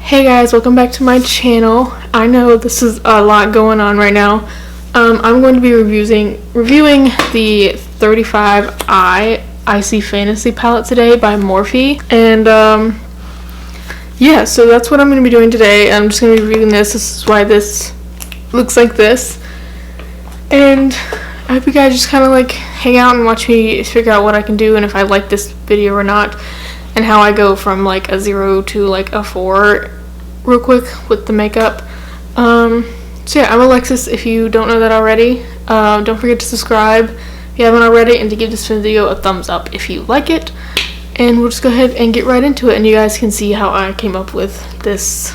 Hey guys, welcome back to my channel. I know this is a lot going on right now. I'm going to be reviewing the 35i Icy Fantasy palette today by Morphe. And yeah, so that's what I'm going to be doing today. I'm just going to be reviewing this. This is why this looks like this. And I hope you guys just kind of like hang out and watch me figure out what I can do and if I like this video or not, and how I go from like a 0 to like a 4 real quick with the makeup. So yeah, I'm Alexis if you don't know that already. Don't forget to subscribe if you haven't already, and to give this video a thumbs up if you like it. And we'll just go ahead and get right into it, and you guys can see how I came up with this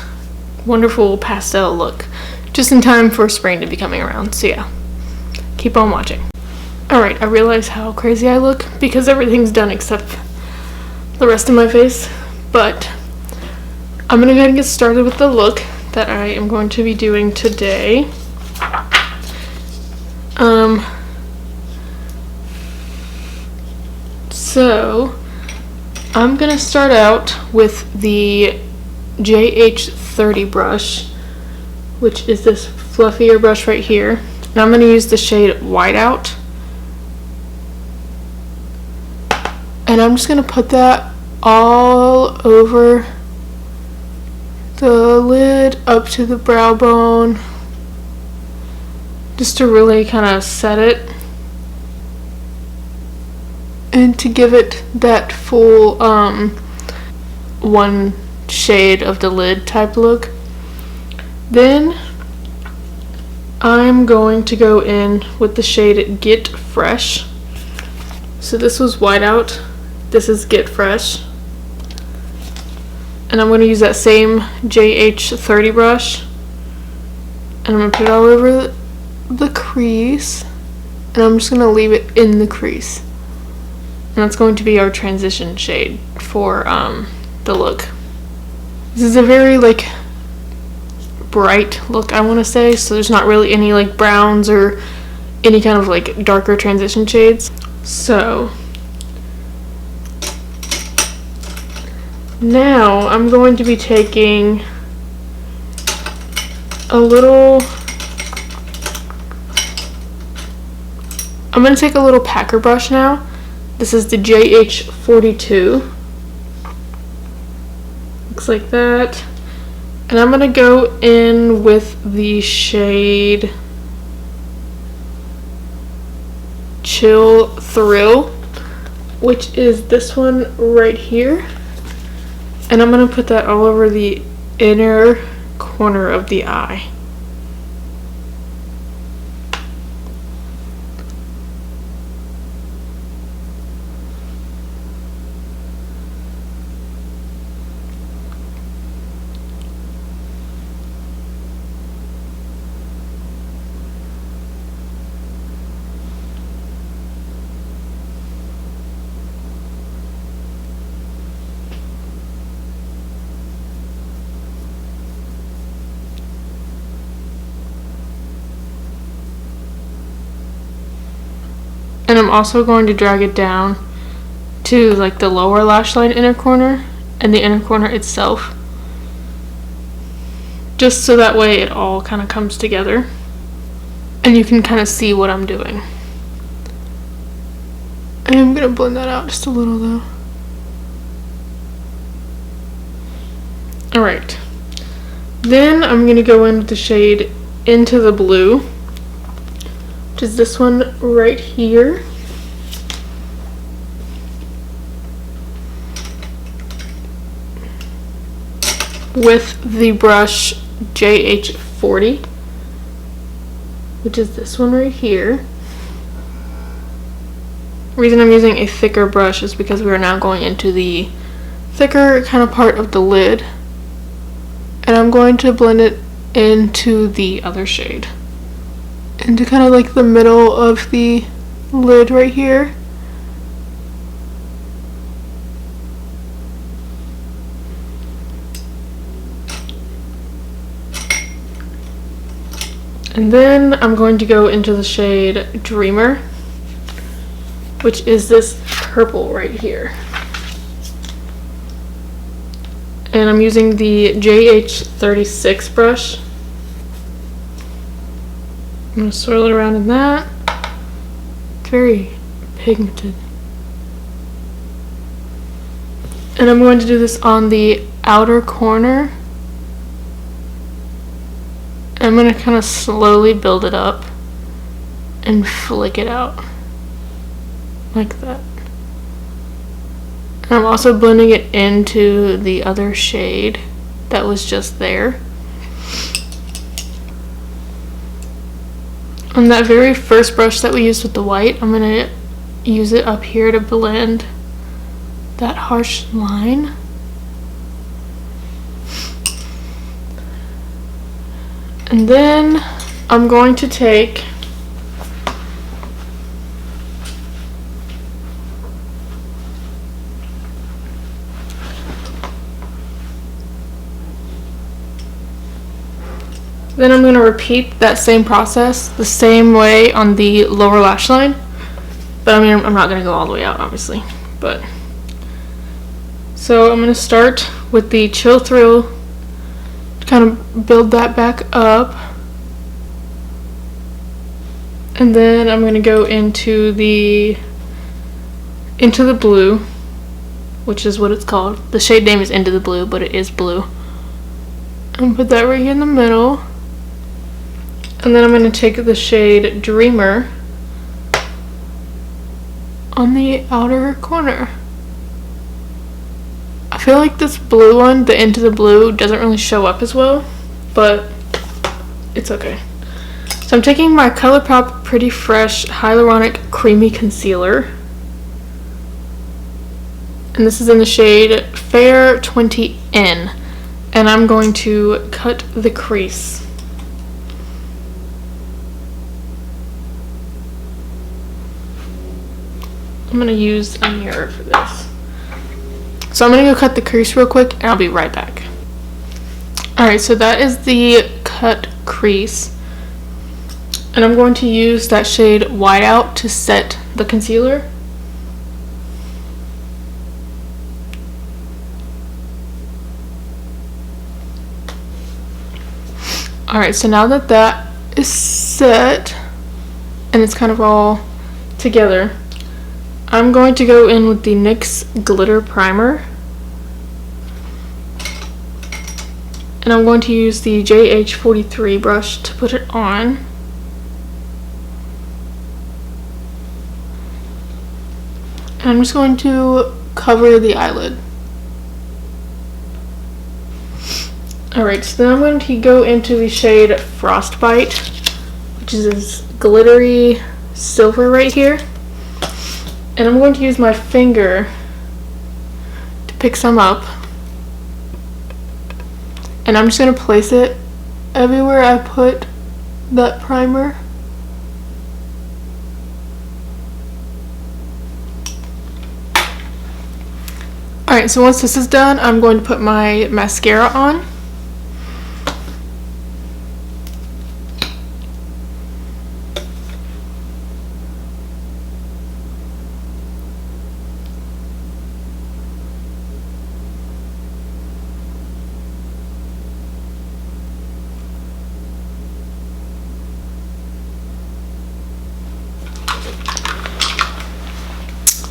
wonderful pastel look just in time for spring to be coming around. So yeah, keep on watching. Alright, I realize how crazy I look because everything's done except the rest of my face, but I'm gonna go ahead and get started with the look that I am going to be doing today. So I'm gonna start out with the JH30 brush, which is this fluffier brush right here, and I'm gonna use the shade Whiteout, and I'm just gonna put that all over the lid up to the brow bone, just to really kind of set it and to give it that full one shade of the lid type look. Then I'm going to go in with the shade Get Fresh. So this was Whiteout, this is Get Fresh. And I'm going to use that same JH30 brush, and I'm going to put it all over the crease, and I'm just going to leave it in the crease. And that's going to be our transition shade for the look. This is a very like bright look, I want to say, so there's not really any like browns or any kind of like darker transition shades. So now I'm going to be taking I'm going to take a little packer brush now. This is the JH42. Looks like that. And I'm going to go in with the shade Chill Thrill, which is this one right here. And I'm going to put that all over the inner corner of the eye. And I'm also going to drag it down to like the lower lash line inner corner and the inner corner itself, just so that way it all kind of comes together and you can kind of see what I'm doing. And I'm going to blend that out just a little though. Alright, then I'm going to go in with the shade Into the Blue, which is this one right here. With the brush JH40, which is this one right here. The reason I'm using a thicker brush is because we are now going into the thicker kind of part of the lid, and I'm going to blend it into the other shade, into kind of like the middle of the lid right here. And then I'm going to go into the shade Dreamer, which is this purple right here. and I'm using the JH36 brush. I'm going to swirl it around in that. It's very pigmented. And I'm going to do this on the outer corner. I'm going to kind of slowly build it up and flick it out like that. And I'm also blending it into the other shade that was just there. On that very first brush that we used with the white, I'm going to use it up here to blend that harsh line. And then I'm going to take Then I'm going to repeat that same process the same way on the lower lash line. But I mean, I'm not going to go all the way out, obviously. But so I'm going to start with the Chill Thrill to kind of build that back up. And then I'm going to go into the blue, which is what it's called. The shade name is Into the Blue, but it is blue. And put that right here in the middle. And then I'm going to take the shade Dreamer on the outer corner. I feel like this blue one, the Into the Blue, doesn't really show up as well, but it's okay. So I'm taking my ColourPop Pretty Fresh Hyaluronic Creamy Concealer. And this is in the shade Fair 20N. And I'm going to cut the crease. I'm going to use a mirror for this. So I'm going to go cut the crease real quick and I'll be right back. Alright, so that is the cut crease. And I'm going to use that shade Whiteout to set the concealer. Alright, so now that that is set and it's kind of all together, I'm going to go in with the NYX Glitter Primer. And I'm going to use the JH43 brush to put it on. And I'm just going to cover the eyelid. Alright, so then I'm going to go into the shade Frostbite, which is this glittery silver right here. And I'm going to use my finger to pick some up. And I'm just going to place it everywhere I put that primer. Alright, so once this is done, I'm going to put my mascara on.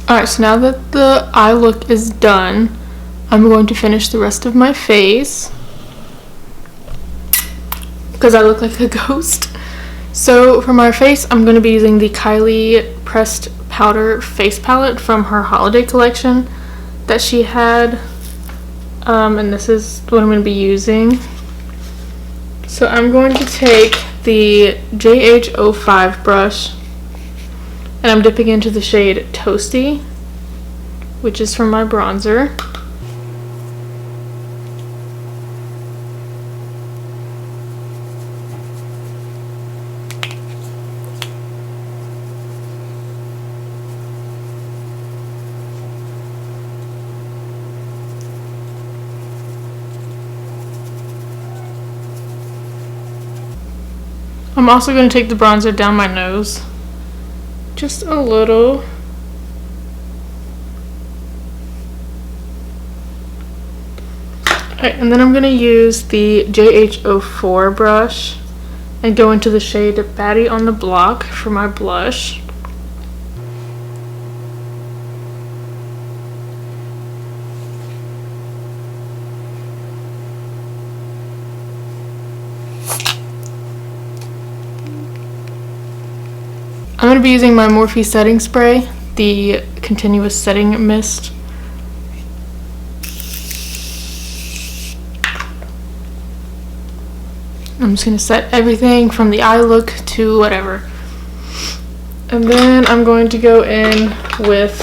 Alright, so now that the eye look is done, I'm going to finish the rest of my face because I look like a ghost. So for my face, I'm going to be using the Kylie Pressed Powder Face Palette from her holiday collection that she had. And this is what I'm going to be using. So I'm going to take the JH05 brush and I'm dipping into the shade Toasty, which is from my bronzer. I'm also going to take the bronzer down my nose. Just a little. Alright, and then I'm going to use the JH04 brush and go into the shade Baddie on the Block for my blush. I'm going to be using my Morphe setting spray, the continuous setting mist. I'm just going to set everything from the eye look to whatever. And then I'm going to go in with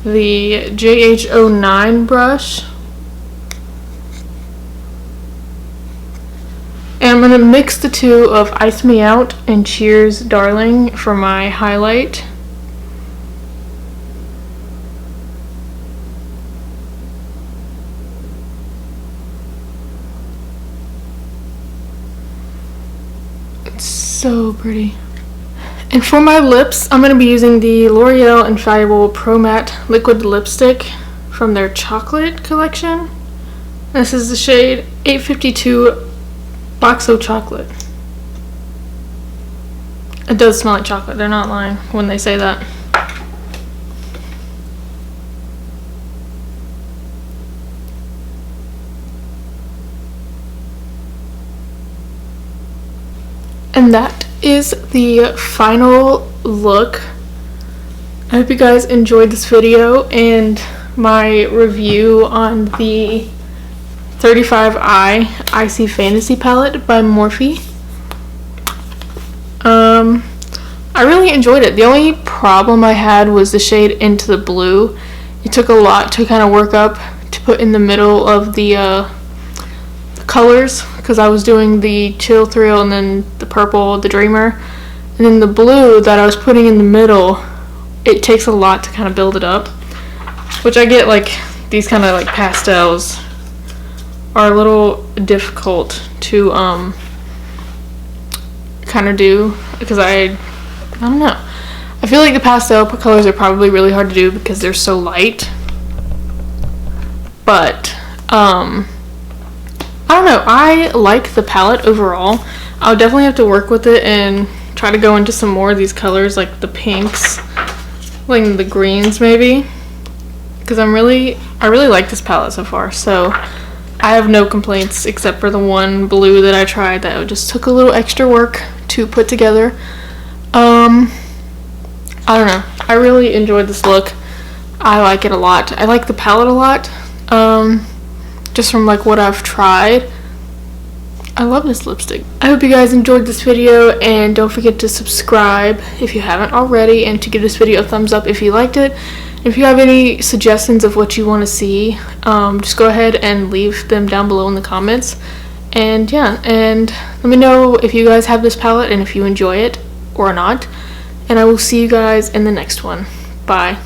the JH09 brush. And I'm going to mix the two of Ice Me Out and Cheers Darling for my highlight. It's so pretty. And for my lips, I'm going to be using the L'Oreal Infallible Pro Matte Liquid Lipstick from their chocolate collection. This is the shade 852 Boxo Chocolate. It does smell like chocolate, they're not lying when they say that. And that is the final look. I hope you guys enjoyed this video and my review on the 35i Icy Fantasy Palette by Morphe. I really enjoyed it. The only problem I had was the shade Into the Blue. It took a lot to kind of work up to put in the middle of the colors, because I was doing the Chill Thrill and then the purple, the Dreamer, and then the blue that I was putting in the middle, it takes a lot to kind of build it up, which I get, like these kind of like pastels are a little difficult to kind of do, because I don't know, I feel like the pastel colors are probably really hard to do because they're so light, but I don't know, I like the palette overall. I'll definitely have to work with it and try to go into some more of these colors, like the pinks, like the greens maybe, because I really like this palette so far. So I have no complaints except for the one blue that I tried that just took a little extra work to put together. I don't know, I really enjoyed this look. I like it a lot. I like the palette a lot. Just from like what I've tried, I love this lipstick. I hope you guys enjoyed this video, and don't forget to subscribe if you haven't already, and to give this video a thumbs up if you liked it. If you have any suggestions of what you want to see, just go ahead and leave them down below in the comments. And yeah, and let me know if you guys have this palette and if you enjoy it or not. And I will see you guys in the next one. Bye.